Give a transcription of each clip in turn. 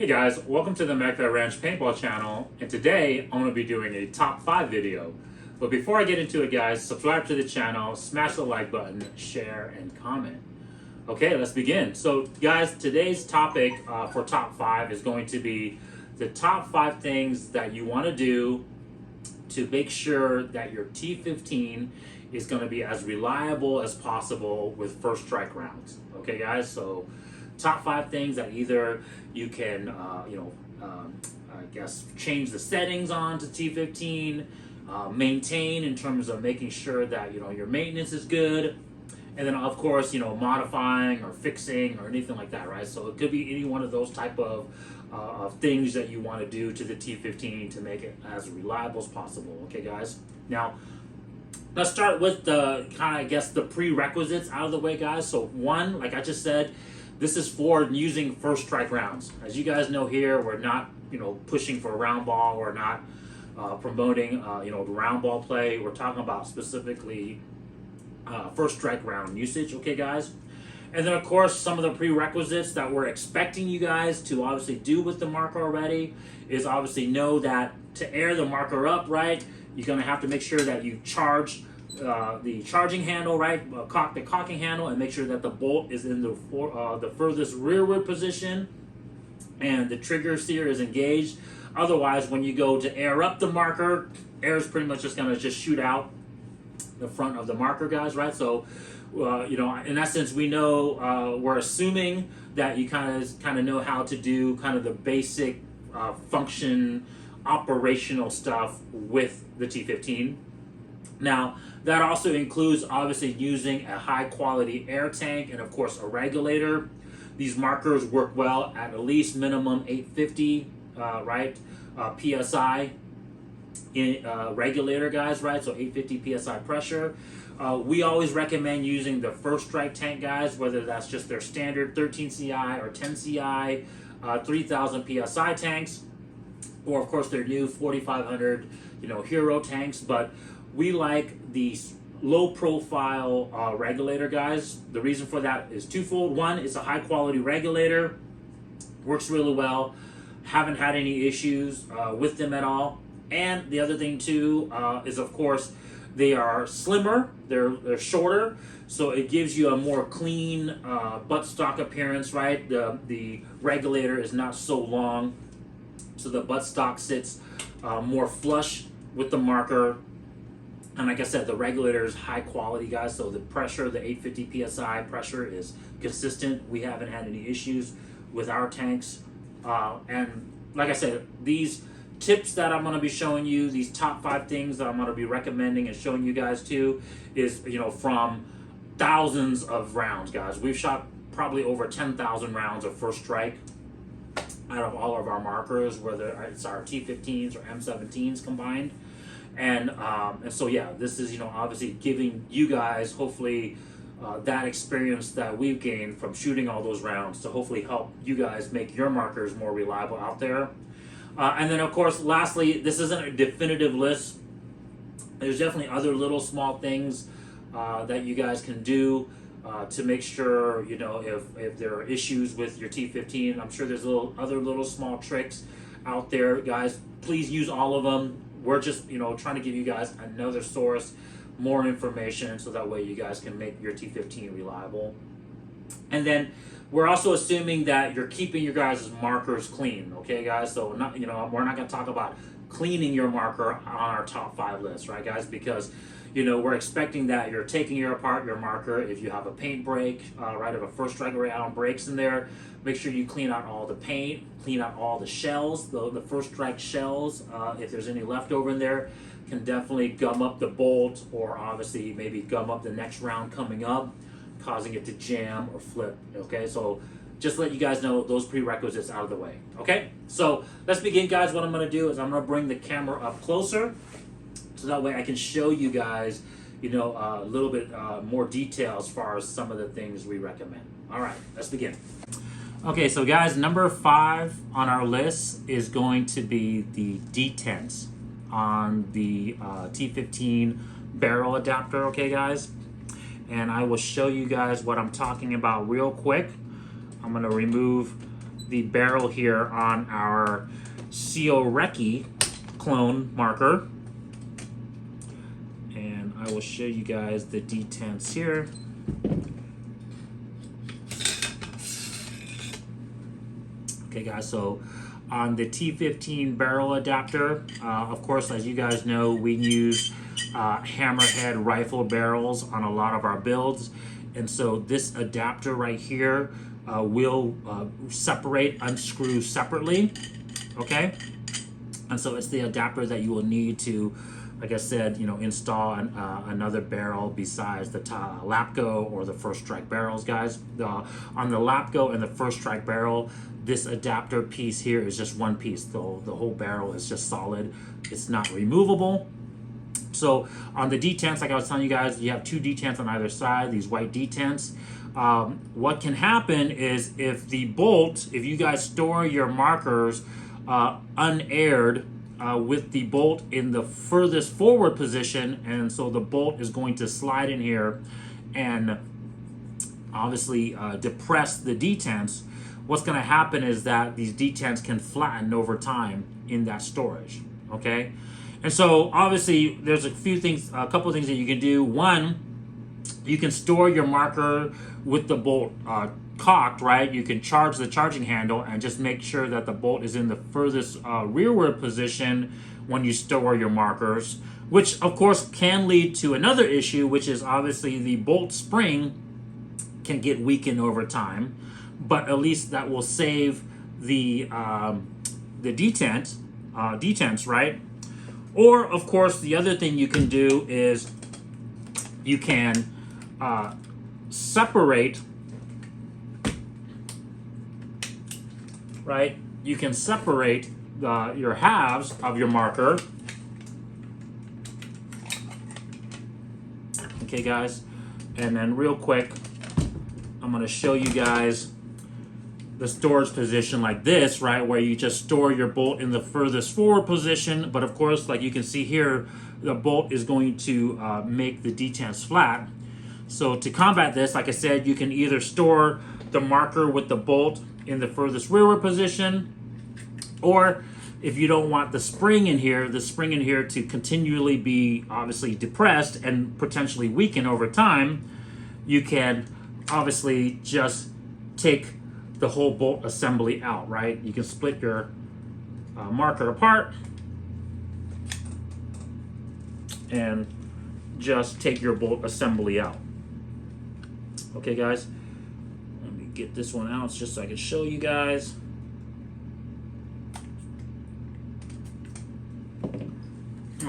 Hey guys, welcome to the Magfed Ranch Paintball channel, and today I'm going to be doing a top 5 video. But before I get into it guys, subscribe to the channel, smash the like button, share, and comment. Okay, let's begin. So guys, today's topic for top 5 is going to be the top 5 things that you want to do to make sure that your T15 is going to be as reliable as possible with first strike rounds. Okay guys, so top 5 things that either you can, I guess, change the settings on to T15, maintain in terms of making sure that, your maintenance is good, and then of course, modifying or fixing or anything like that, right? So it could be any one of those type of things that you want to do to the T15 to make it as reliable as possible, okay guys? Now, let's start with the the prerequisites out of the way, guys. So one, like I just said, this is for using first strike rounds. As you guys know here, we're not, pushing for a round ball. We're not promoting, the round ball play. We're talking about specifically first strike round usage, okay, guys? And then, of course, some of the prerequisites that we're expecting you guys to obviously do with the marker already is obviously know that to air the marker up, right, you're going to have to make sure that you charge the charging handle, right? Cock the cocking handle, and make sure that the bolt is in the furthest rearward position, and the trigger steer is engaged. Otherwise, when you go to air up the marker, air is pretty much just gonna shoot out the front of the marker, guys, right? So, in essence, we know we're assuming that you kind of know how to do kind of the basic function operational stuff with the T15. Now, that also includes obviously using a high quality air tank and of course a regulator. These markers work well at least minimum 850 PSI in regulator, guys, right? So 850 PSI pressure. We always recommend using the first strike tank, guys, whether that's just their standard 13 CI or 10 CI 3000 PSI tanks, or of course their new 4500 hero tanks. But we like these low profile regulator, guys. The reason for that is twofold. One, it's a high quality regulator, works really well, haven't had any issues with them at all. And the other thing too is of course they are slimmer, they're shorter, so it gives you a more clean buttstock appearance, right? The regulator is not so long, so the buttstock sits more flush with the marker. And like I said, the regulator is high quality, guys, so the pressure, the 850 PSI pressure is consistent. We haven't had any issues with our tanks. And like I said, these tips that I'm going to be showing you, these top 5 things that I'm going to be recommending and showing you guys too, is, from thousands of rounds, guys. We've shot probably over 10,000 rounds of first strike out of all of our markers, whether it's our T15s or M17s combined. And so yeah, this is obviously giving you guys hopefully that experience that we've gained from shooting all those rounds to hopefully help you guys make your markers more reliable out there. And then of course, lastly, this isn't a definitive list. There's definitely other little small things that you guys can do to make sure if there are issues with your T15. I'm sure there's other little small tricks out there, guys. Please use all of them. We're just, trying to give you guys another source, more information, so that way you guys can make your T15 reliable. And then we're also assuming that you're keeping your guys' markers clean, okay, guys? So we're not going to talk about cleaning your marker on our top 5 list, right, guys? Because we're expecting that you're taking apart your marker. If you have a paint break, right, if a first strike round breaks in there, make sure you clean out all the paint, clean out all the shells, the first strike shells. If there's any left over in there, can definitely gum up the bolt, or obviously maybe gum up the next round coming up, causing it to jam or flip, okay? So just let you guys know those prerequisites out of the way, okay? So let's begin, guys. What I'm gonna do is I'm gonna bring the camera up closer, so that way I can show you guys, a little bit more detail as far as some of the things we recommend. All right, let's begin. Okay, so guys, number 5 on our list is going to be the detents on the T15 barrel adapter, okay guys? And I will show you guys what I'm talking about real quick. I'm gonna remove the barrel here on our CO Recce clone marker. And I will show you guys the detents here. Okay guys, so on the T15 barrel adapter, of course, as you guys know, we use hammerhead rifle barrels on a lot of our builds. And so this adapter right here will separate, unscrew separately, okay? And so it's the adapter that you will need to, like I said, you know, install another barrel besides the Lapco or the First Strike barrels, guys. On the Lapco and the First Strike barrel, this adapter piece here is just one piece. The whole barrel is just solid. It's not removable. So on the detents, like I was telling you guys, you have two detents on either side, these white detents. What can happen is if you guys store your markers unaired with the bolt in the furthest forward position, and so the bolt is going to slide in here and obviously depress the detents, what's going to happen is that these detents can flatten over time in that storage, okay? And so obviously there's a couple of things that you can do. One, you can store your marker with the bolt cocked, right? You can charge the charging handle and just make sure that the bolt is in the furthest rearward position when you store your markers, which of course can lead to another issue, which is obviously the bolt spring can get weakened over time, but at least that will save the detents, right? Or of course, the other thing you can do is you can separate, right? You can separate your halves of your marker. Okay, guys, and then real quick, I'm going to show you guys the storage position like this, right, where you just store your bolt in the furthest forward position. But of course, like you can see here, the bolt is going to make the detents flat. So to combat this, like I said, you can either store the marker with the bolt in the furthest rearward position, or if you don't want the spring in here to continually be obviously depressed and potentially weaken over time, you can obviously just take the whole bolt assembly out, right? You can split your marker apart and just take your bolt assembly out. Okay, guys, let me get this one out just so I can show you guys.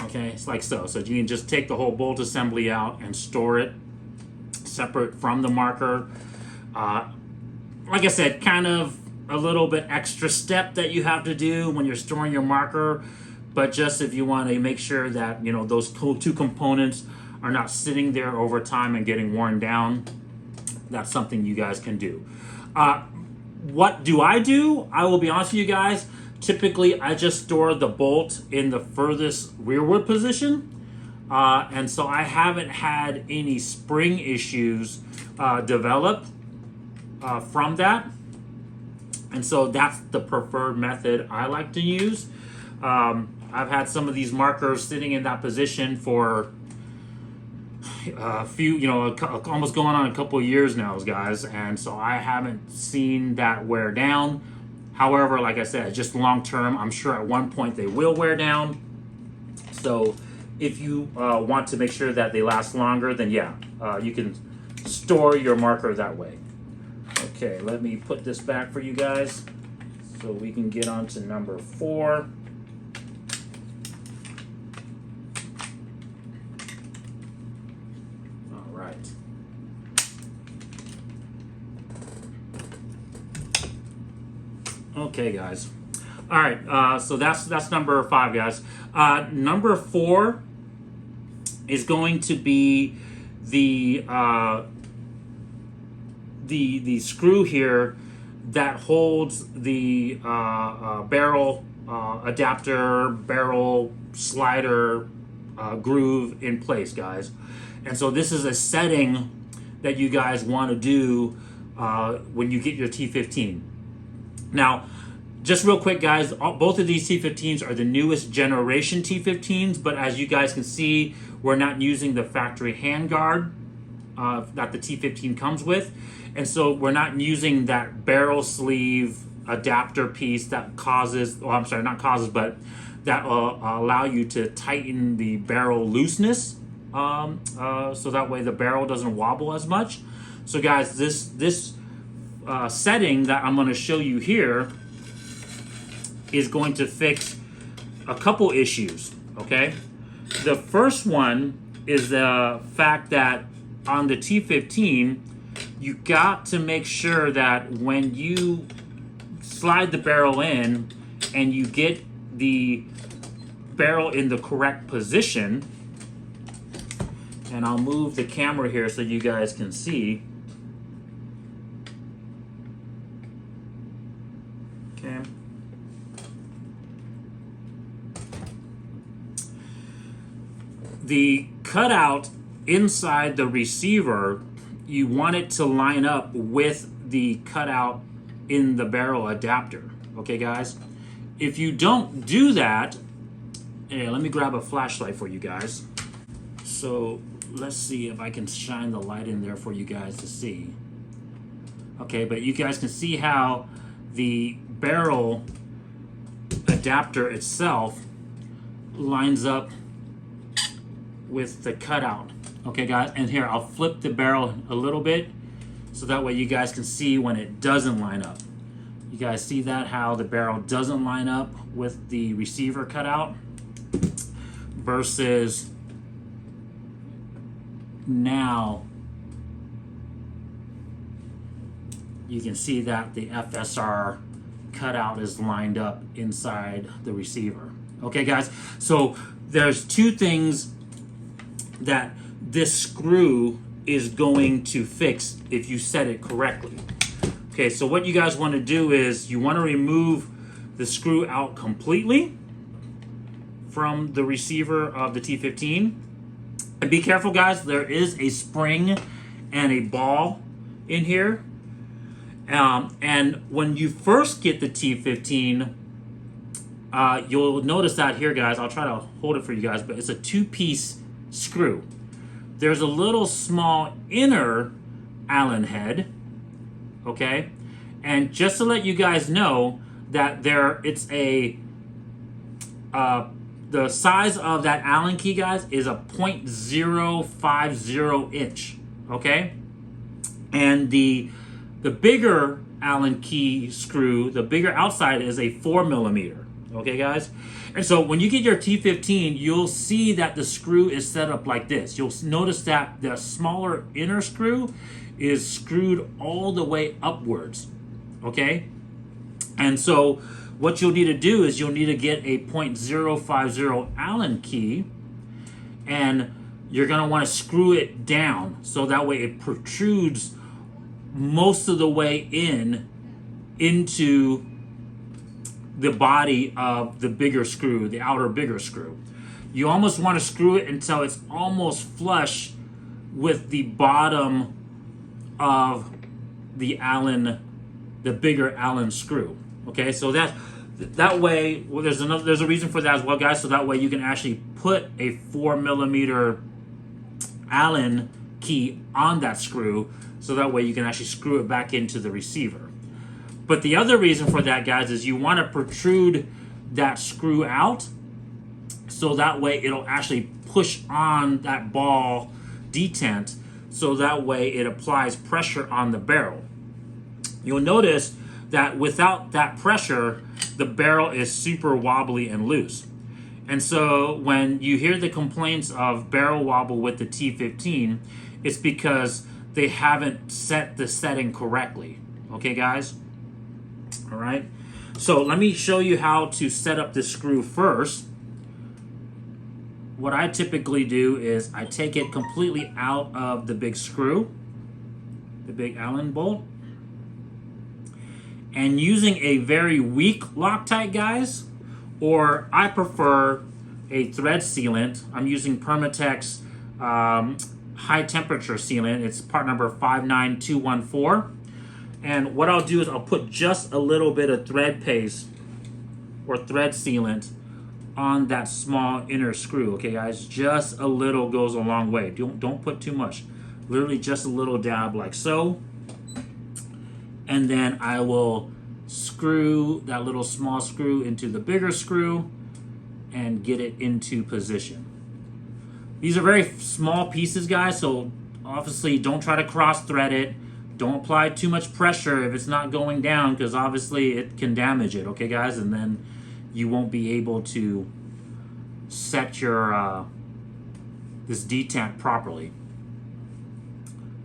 Okay, it's like so. So you can just take the whole bolt assembly out and store it separate from the marker. Like I said, kind of a little bit extra step that you have to do when you're storing your marker, but just if you want to make sure that, you know, those two components are not sitting there over time and getting worn down, that's something you guys can do. What do? I will be honest with you guys. Typically, I just store the bolt in the furthest rearward position. And so I haven't had any spring issues develop from that. And so that's the preferred method I like to use. I've had some of these markers sitting in that position for a few, you know, almost going on a couple of years now, guys. And so I haven't seen that wear down. However, like I said, just long term, I'm sure at one point they will wear down. So if you want to make sure that they last longer, then yeah, you can store your marker that way. Okay, let me put this back for you guys so we can get on to number 4. All right. Okay, guys. All right, so that's number 5, guys. Number 4 is going to be the screw here that holds the barrel adapter, barrel slider groove in place, guys. And so this is a setting that you guys want to do when you get your T15. Now, just real quick, guys, both of these T15s are the newest generation T15s, but as you guys can see, we're not using the factory handguard that the T15 comes with. And so we're not using that barrel sleeve adapter piece that causes, oh, I'm sorry, not causes, but that will allow you to tighten the barrel looseness, so that way the barrel doesn't wobble as much. So guys, this setting that I'm going to show you here is going to fix a couple issues, okay? The first one is the fact that on the T15, you got to make sure that when you slide the barrel in and you get the barrel in the correct position, and I'll move the camera here so you guys can see. Okay. The cutout inside the receiver, you want it to line up with the cutout in the barrel adapter. Okay, guys? If you don't do that, let me grab a flashlight for you guys. So let's see if I can shine the light in there for you guys to see. Okay, but you guys can see how the barrel adapter itself lines up with the cutout. Okay, guys, and here I'll flip the barrel a little bit so that way you guys can see when it doesn't line up. You guys see that, how the barrel doesn't line up with the receiver cutout versus now you can see that the FSR cutout is lined up inside the receiver. Okay, guys, so there's two things that this screw is going to fix if you set it correctly. Okay, so what you guys want to do is you want to remove the screw out completely from the receiver of the T15. And be careful, guys, there is a spring and a ball in here. And when you first get the T15, you'll notice that here, guys, I'll try to hold it for you guys, but it's a two-piece screw. There's a little small inner Allen head, okay? And just to let you guys know that it's a, the size of that Allen key, guys, is a 0.050 inch, okay? And the bigger Allen key screw, the bigger outside is a 4 millimeter, okay, guys? And so when you get your T15, you'll see that the screw is set up like this. You'll notice that the smaller inner screw is screwed all the way upwards, okay? And so what you'll need to do is you'll need to get a 0.050 Allen key, and you're gonna wanna screw it down so that way it protrudes most of the way into the body of the bigger screw, the outer bigger screw. You almost want to screw it until it's almost flush with the bottom of the Allen, the bigger Allen screw. Okay, so that way, well, there's a reason for that as well, guys. So that way you can actually put a 4 millimeter Allen key on that screw, so that way you can actually screw it back into the receiver. But the other reason for that, guys, is you want to protrude that screw out so that way it'll actually push on that ball detent, so that way it applies pressure on the barrel. You'll notice that without that pressure, the barrel is super wobbly and loose. And so when you hear the complaints of barrel wobble with the T15, it's because they haven't set the setting correctly. Okay, guys? All right. So let me show you how to set up this screw first. What I typically do is I take it completely out of the big screw, the big Allen bolt. And using a very weak Loctite, guys, or I prefer a thread sealant. I'm using Permatex high temperature sealant. It's part number 59214. And what I'll do is I'll put just a little bit of thread paste or thread sealant on that small inner screw. Okay, guys, just a little goes a long way. Don't put too much. Literally just a little dab like so. And then I will screw that little small screw into the bigger screw and get it into position. These are very small pieces, guys, so obviously don't try to cross thread it. Don't apply too much pressure if it's not going down, because obviously it can damage it, okay, guys? And then you won't be able to set your this detent properly.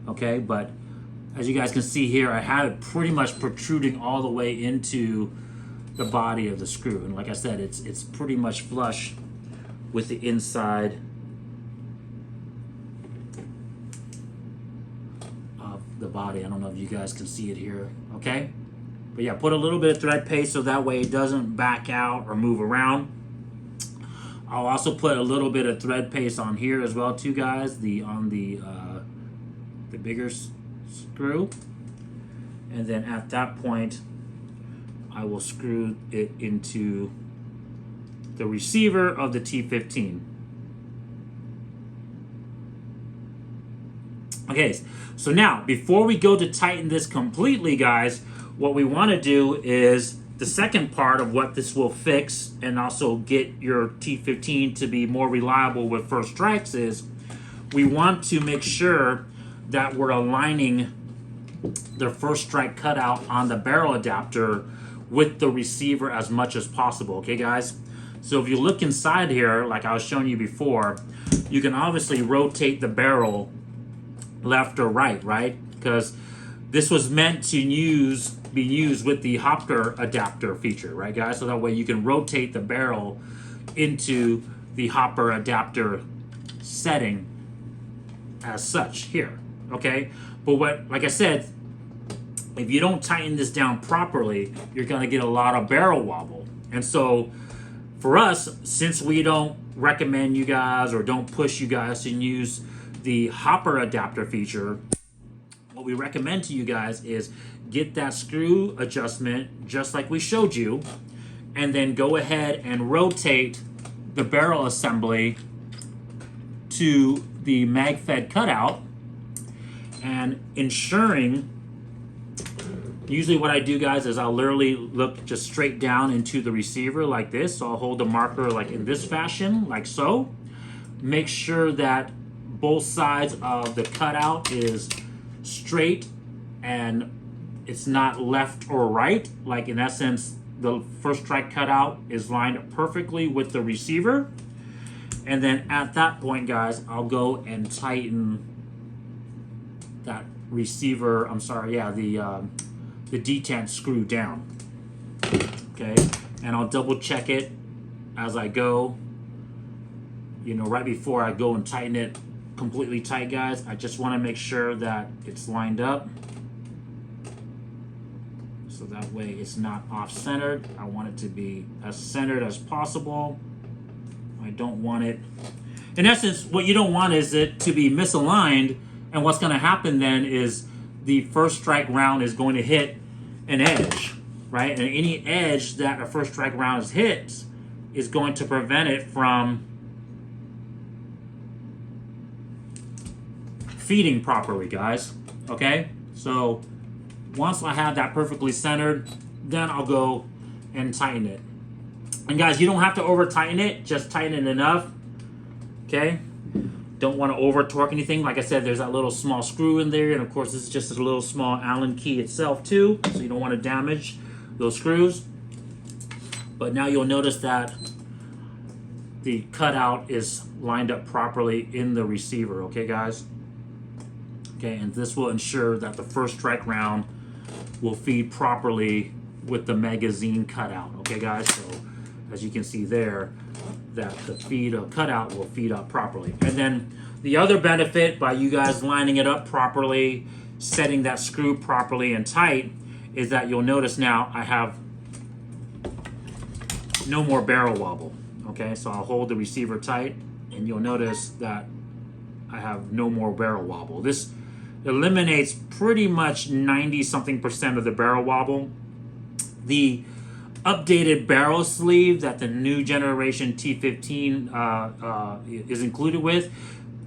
Okay, but as you guys can see here, I have it pretty much protruding all the way into the body of the screw. And like I said, it's pretty much flush with the inside of the body. I don't know if you guys can see it here, okay? But yeah, put a little bit of thread paste so that way it doesn't back out or move around. I'll also put a little bit of thread paste on here as well too, guys, on the bigger screw. And then at that point, I will screw it into the receiver of the T15. Okay, so now before we go to tighten this completely, guys, what we want to do is the second part of what this will fix and also get your T15 to be more reliable with first strikes is we want to make sure that we're aligning the first strike cutout on the barrel adapter with the receiver as much as possible, okay, guys? So if you look inside here, like I was showing you before, you can obviously rotate the barrel left or right, right? Because this was meant to be used with the hopper adapter feature, right, guys? So that way you can rotate the barrel into the hopper adapter setting as such here, okay? But what, like I said, if you don't tighten this down properly, you're gonna get a lot of barrel wobble. And so for us, since we don't recommend you guys or don't push you guys to use the hopper adapter feature, what we recommend to you guys is get that screw adjustment just like we showed you, and then go ahead and rotate the barrel assembly to the Magfed cutout, and ensuring, usually what I do, guys, is I'll literally look just straight down into the receiver like this. So I'll hold the marker like in this fashion, like so. Make sure that both sides of the cutout is straight and it's not left or right. Like in essence, the first strike cutout is lined up perfectly with the receiver. And then at that point, guys, I'll go and tighten that receiver, the detent screw down, okay? And I'll double check it as I go, you know, right before I go and tighten it completely tight, guys. I just want to make sure that it's lined up so that way it's not off-centered. I want it to be as centered as possible. I don't want it, in essence, what you don't want is it to be misaligned, and what's going to happen then is the first strike round is going to hit an edge, right? And any edge that a first strike round hits is going to prevent it from feeding properly, guys, okay? So once I have that perfectly centered, then I'll go and tighten it. And guys, you don't have to over tighten it, just tighten it enough, okay? Don't want to over torque anything. Like I said, there's that little small screw in there, and of course this is just a little small Allen key itself too, so you don't want to damage those screws. But now you'll notice that the cutout is lined up properly in the receiver, okay, guys? Okay, and this will ensure that the first strike round will feed properly with the magazine cutout, okay, guys? So as you can see there, that the cutout will feed up properly. And then the other benefit by you guys lining it up properly, setting that screw properly and tight, is that you'll notice now I have no more barrel wobble. Okay, so I'll hold the receiver tight and you'll notice that I have no more barrel wobble. This eliminates pretty much 90-something% of the barrel wobble. The updated barrel sleeve that the new generation T15 is included with,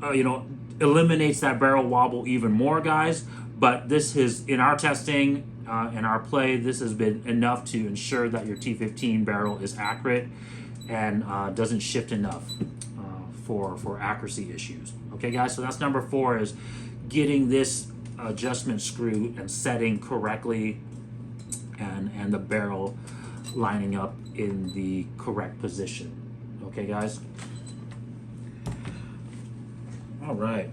eliminates that barrel wobble even more, guys. But this is, in our testing, in our play, this has been enough to ensure that your T15 barrel is accurate and doesn't shift enough for accuracy issues. Okay, guys, so that's number 4, is getting this adjustment screw and setting correctly, and the barrel lining up in the correct position. Okay, guys? All right.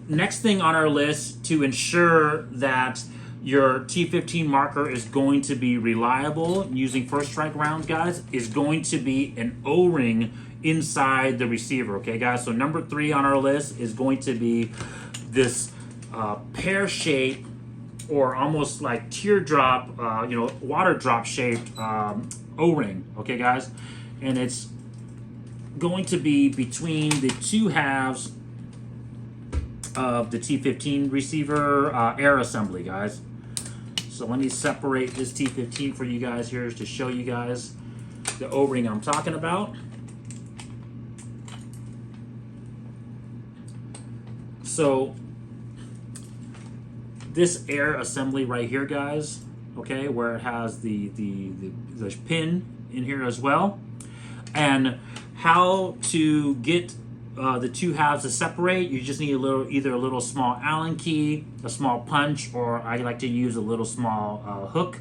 Next thing on our list to ensure that your T15 marker is going to be reliable using first strike rounds, guys, is going to be an O-ring inside the receiver. Okay, guys? So number 3 on our list is going to be this pear-shaped, or almost like teardrop, water drop shaped O-ring. Okay, guys? And it's going to be between the 2 halves of the T15 receiver air assembly, guys. So let me separate this T15 for you guys here to show you guys the O-ring I'm talking about. So this air assembly right here, guys, okay, where it has the pin in here as well, and how to get the 2 halves to separate. You just need either a little small Allen key, a small punch, or I like to use a little small hook,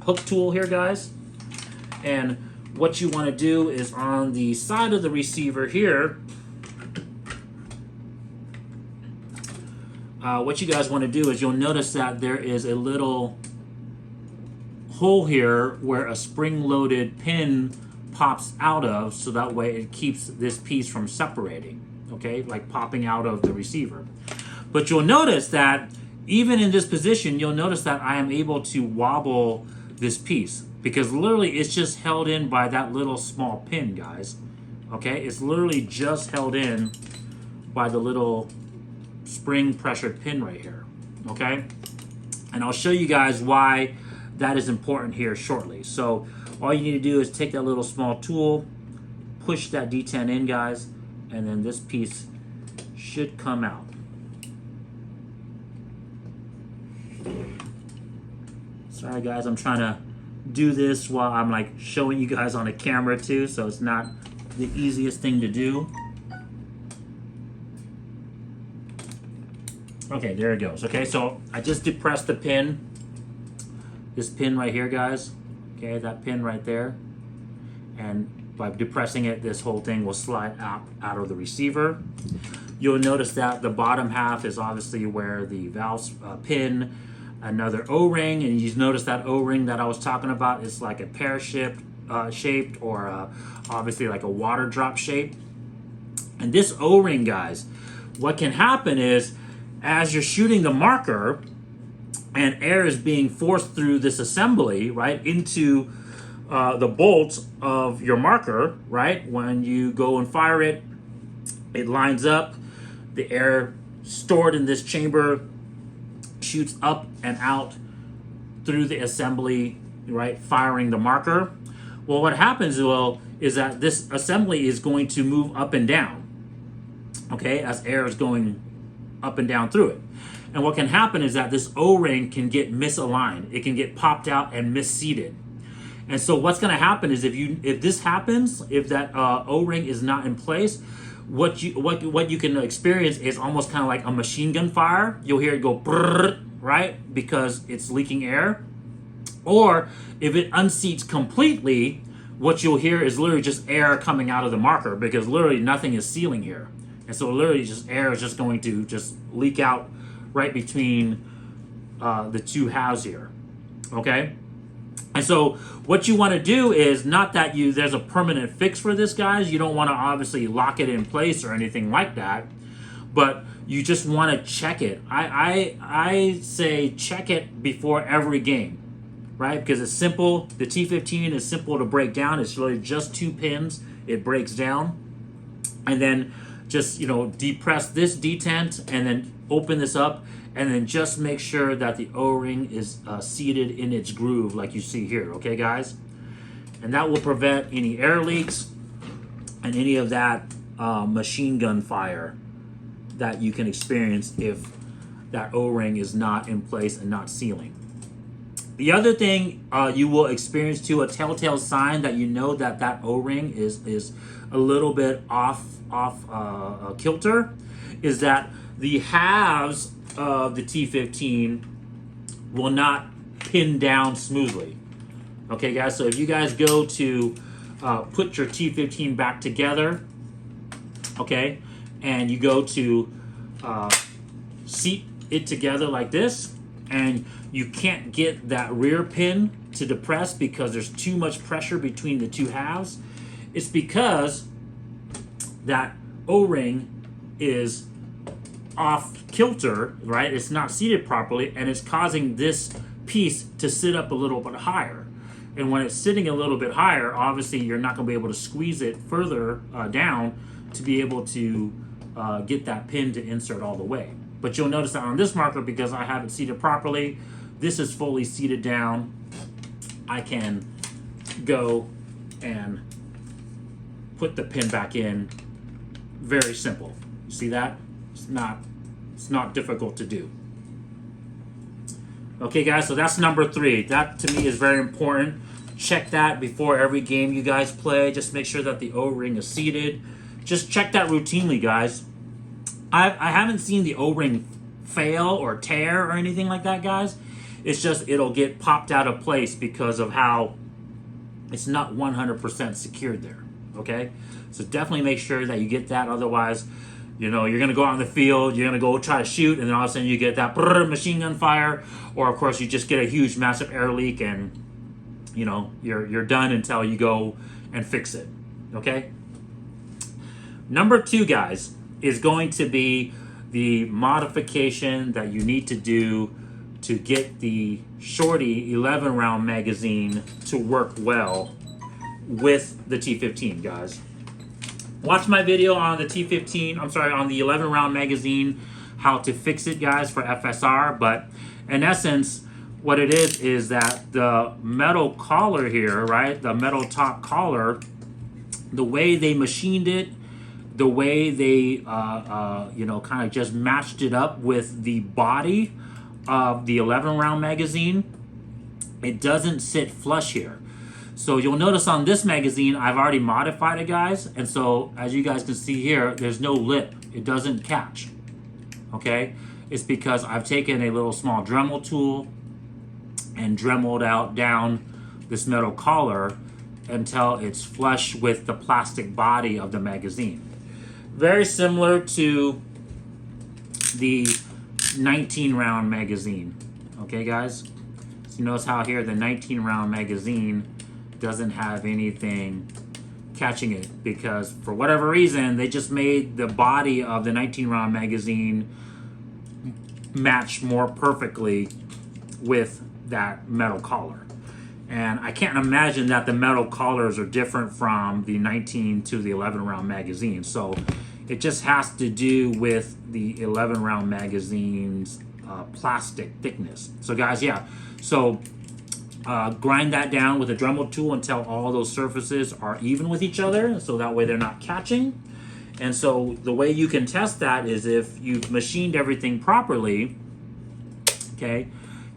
hook tool here, guys. And what you want to do is on the side of the receiver here, what you guys want to do is you'll notice that there is a little hole here where a spring-loaded pin pops out of, so that way it keeps this piece from separating, okay, like popping out of the receiver. But you'll notice that even in this position, you'll notice that I am able to wobble this piece, because literally it's just held in by that little small pin, guys. Okay, it's literally just held in by the little spring pressured pin right here. Okay, and I'll show you guys why that is important here shortly. So all you need to do is take that little small tool, push that D10 in, guys, and then this piece should come out. Sorry, guys, I'm trying to do this while I'm like showing you guys on a camera too, so it's not the easiest thing to do. Okay, there it goes. Okay, so I just depressed the pin, this pin right here, guys. Okay, that pin right there, and by depressing it, this whole thing will slide out of the receiver. You'll notice that the bottom half is obviously where the valve pin, another O-ring, and you notice that O-ring that I was talking about is like a pear-shaped or obviously like a water drop shape. And this O-ring, guys, what can happen is as you're shooting the marker and air is being forced through this assembly, right, into the bolts of your marker, right, when you go and fire it, it lines up, the air stored in this chamber shoots up and out through the assembly, right, firing the marker. Well, what happens, is that this assembly is going to move up and down, okay, as air is going up and down through it. And what can happen is that this O-ring can get misaligned. It can get popped out and misseated. And so what's going to happen is if this happens, if that O-ring is not in place, what you can experience is almost kind of like a machine gun fire. You'll hear it go brrr, right, because it's leaking air. Or if it unseats completely, what you'll hear is literally just air coming out of the marker, because literally nothing is sealing here. And so literally just air is just going to just leak out right between the 2 halves here, okay? And so what you want to do is not that there's a permanent fix for this, guys. You don't want to obviously lock it in place or anything like that, but you just want to check it. I say check it before every game, right? Because it's simple. The T15 is simple to break down. It's really just 2 pins. It breaks down, and then just, you know, depress this detent and then open this up, and then just make sure that the O-ring is seated in its groove like you see here, okay guys? And that will prevent any air leaks and any of that machine gun fire that you can experience if that O-ring is not in place and not sealing. The other thing you will experience too, a telltale sign that you know that that O-ring is a little bit off kilter, is that the halves of the T15 will not pin down smoothly. Okay guys, so if you guys go to put your T15 back together, okay, and you go to seat it together like this, and you can't get that rear pin to depress because there's too much pressure between the two halves, it's because that O-ring is off kilter, right? It's not seated properly, and it's causing this piece to sit up a little bit higher. And when it's sitting a little bit higher, obviously you're not going to be able to squeeze it further down to be able to get that pin to insert all the way. But you'll notice that on this marker, because I have it seated properly, this is fully seated down. I can go and put the pin back in. Very simple. You see that? It's not difficult to do. Okay guys, so that's number 3. That to me is very important. Check that before every game you guys play. Just make sure that the O-ring is seated. Just check that routinely, guys. I haven't seen the O-ring fail or tear or anything like that, guys. It's just it'll get popped out of place because of how it's not 100% secured there, okay? So definitely make sure that you get that. Otherwise, you know, you're going to go out in the field, you're going to go try to shoot, and then all of a sudden you get that machine gun fire, or of course you just get a huge, massive air leak, and, you know, you're done until you go and fix it, okay? Number 2, guys, is going to be the modification that you need to do to get the Shorty 11-round magazine to work well with the T15, guys. Watch my video on the T15, on the 11-round magazine, how to fix it, guys, for FSR. But in essence, what it is that the metal collar here, right, the metal top collar, the way they machined it, the way they, you know, kind of just matched it up with the body of the 11-round magazine, it doesn't sit flush here. So you'll notice on this magazine, I've already modified it, guys. And so as you guys can see here, there's no lip. It doesn't catch, okay? It's because I've taken a little small Dremel tool and dremeled out down this metal collar until it's flush with the plastic body of the magazine. Very similar to the 19-round magazine, okay, guys? So you notice how here the 19-round magazine doesn't have anything catching it, because for whatever reason they just made the body of the 19-round magazine match more perfectly with that metal collar. And I can't imagine that the metal collars are different from the 19 to the 11-round magazine. So it just has to do with the 11-round magazine's plastic thickness. So guys, yeah, so grind that down with a Dremel tool until all those surfaces are even with each other, so that way they're not catching. And so the way you can test that is if you've machined everything properly, okay,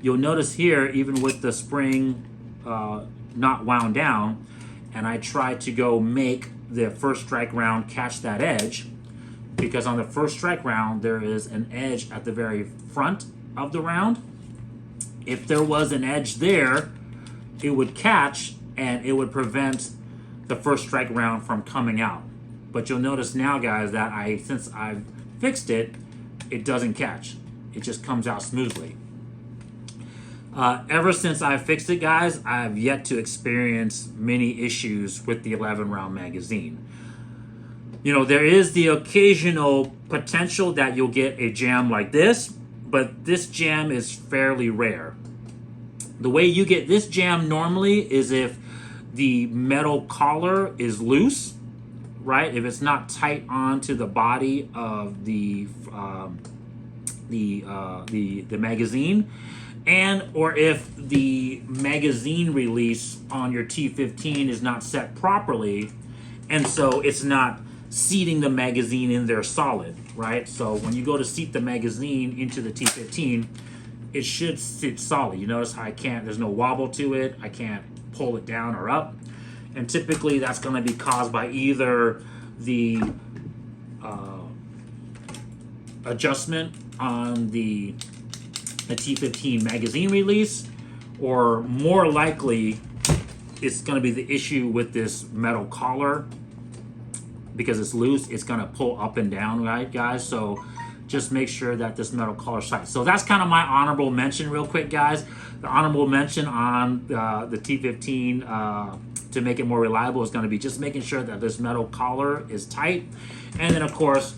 you'll notice here, even with the spring not wound down, and I try to go make the first strike round catch that edge, because on the first strike round there is an edge at the very front of the round. If there was an edge there, it would catch and it would prevent the first strike round from coming out. But you'll notice now, guys, that since I've fixed it, it doesn't catch. It just comes out smoothly. Ever since I fixed it, guys, I've yet to experience many issues with the 11-round magazine. You know, there is the occasional potential that you'll get a jam like this, but this jam is fairly rare. The way you get this jam normally is if the metal collar is loose, right? If it's not tight onto the body of the magazine, and or if the magazine release on your T15 is not set properly, and so it's not seating the magazine in there solid, right? So when you go to seat the magazine into the T15, it should sit solid. You notice how there's no wobble to it. I can't pull it down or up. And typically that's going to be caused by either the adjustment on the T15 magazine release, or more likely it's going to be the issue with this metal collar. Because it's loose, it's going to pull up and down, right, guys? So just make sure that this metal collar is tight. So that's kind of my honorable mention real quick, guys. The honorable mention on the T15 to make it more reliable is going to be just making sure that this metal collar is tight. And then, of course,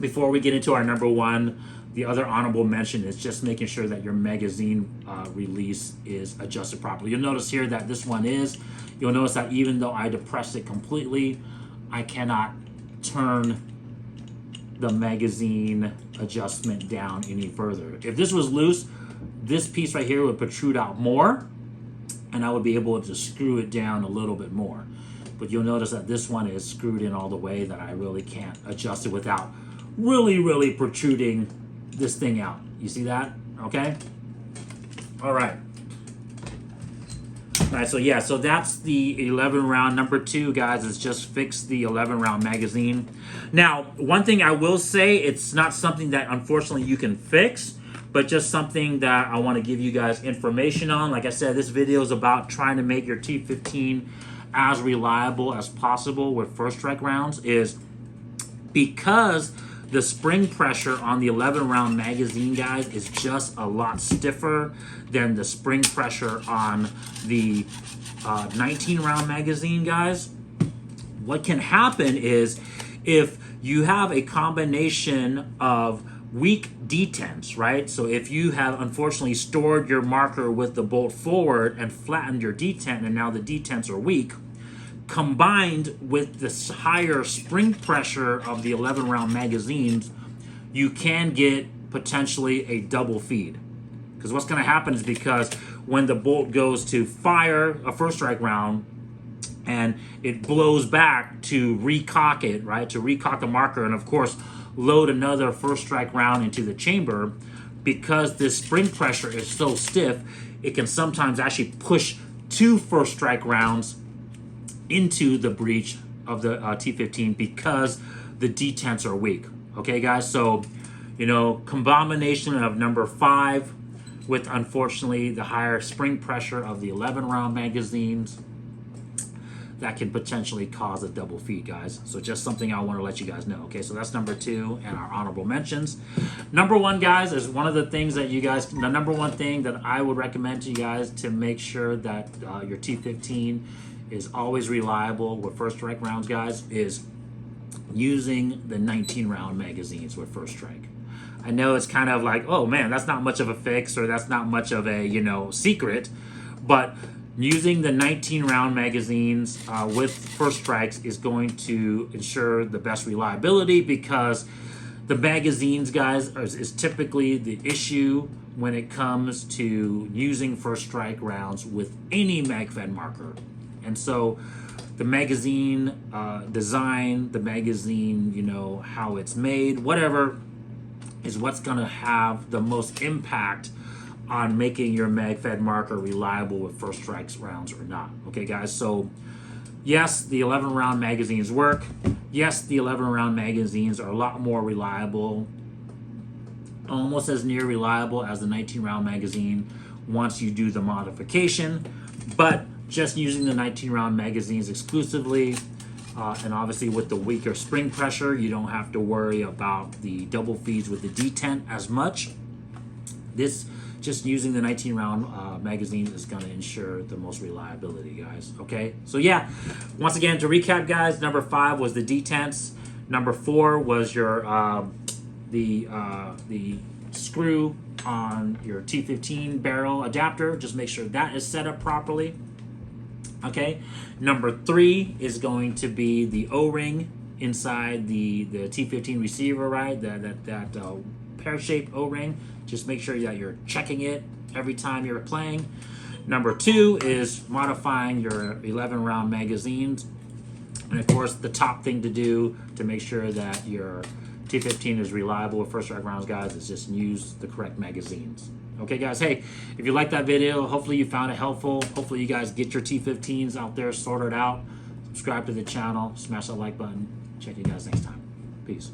before we get into our number one, the other honorable mention is just making sure that your magazine release is adjusted properly. You'll notice here that this one is. You'll notice that even though I depressed it completely, I cannot turn the magazine adjustment down any further. If this was loose, this piece right here would protrude out more, and I would be able to screw it down a little bit more. But you'll notice that this one is screwed in all the way that I really can't adjust it without really protruding this thing out. You see that? Okay? All right. All right, so yeah, so that's the 11 round. Number two, guys, is just fix the 11 round magazine. Now, one thing I will say, it's not something that unfortunately you can fix, but just something that I want to give you guys information on. Like I said, this video is about trying to make your T15 as reliable as possible with first strike rounds. Is because the spring pressure on the 11 round magazine, guys, is just a lot stiffer than the spring pressure on the 19 round magazine, guys. What can happen is if you have a combination of weak detents, right? So if you have unfortunately stored your marker with the bolt forward and flattened your detent, and now the detents are weak, combined with this higher spring pressure of the 11 round magazines, you can get potentially a double feed. Because what's going to happen is, because when the bolt goes to fire a first strike round and it blows back to recock it, right, to recock the marker, and of course load another first strike round into the chamber, because this spring pressure is so stiff, it can sometimes actually push two first strike rounds into the breech of the T15 because the detents are weak. Okay, guys, so you know, combination of number 5 with unfortunately the higher spring pressure of the 11 round magazines, that can potentially cause a double feed, guys. So just something I want to let you guys know. Okay, so that's number 2 and our honorable mentions. Number 1, guys, is one of the things that you guys, the number 1 thing that I would recommend to you guys to make sure that your T15 is always reliable with first strike rounds, guys, is using the 19 round magazines with first strike. I know it's kind of like, oh man, that's not much of a fix, or that's not much of a, you know, secret, but using the 19 round magazines with first strikes is going to ensure the best reliability, because the magazines, guys, is typically the issue when it comes to using first strike rounds with any Magfed marker. And so the magazine design, the magazine, you know, how it's made, whatever, is what's going to have the most impact on making your Magfed marker reliable with first strikes rounds or not. Okay, guys, so yes, the 11 round magazines work. Yes, the 11 round magazines are a lot more reliable, almost as near reliable as the 19 round magazine once you do the modification. But just using the 19 round magazines exclusively, and obviously with the weaker spring pressure, you don't have to worry about the double feeds with the detent as much. This, just using the 19 round magazine is going to ensure the most reliability, guys. Okay, so yeah, once again, to recap, guys, number 5 was the detents. Number 4 was your the screw on your T15 barrel adapter. Just make sure that is set up properly. Okay, number 3 is going to be the O-ring inside the T15 receiver, right? That pear-shaped O-ring. Just make sure that you're checking it every time you're playing. Number 2 is modifying your 11-round magazines. And of course, the top thing to do to make sure that your T15 is reliable with first strike rounds, guys, is just use the correct magazines. Okay, guys, hey, if you liked that video, hopefully you found it helpful. Hopefully you guys get your T15s out there sorted out. Subscribe to the channel, smash that like button. Check you guys next time. Peace.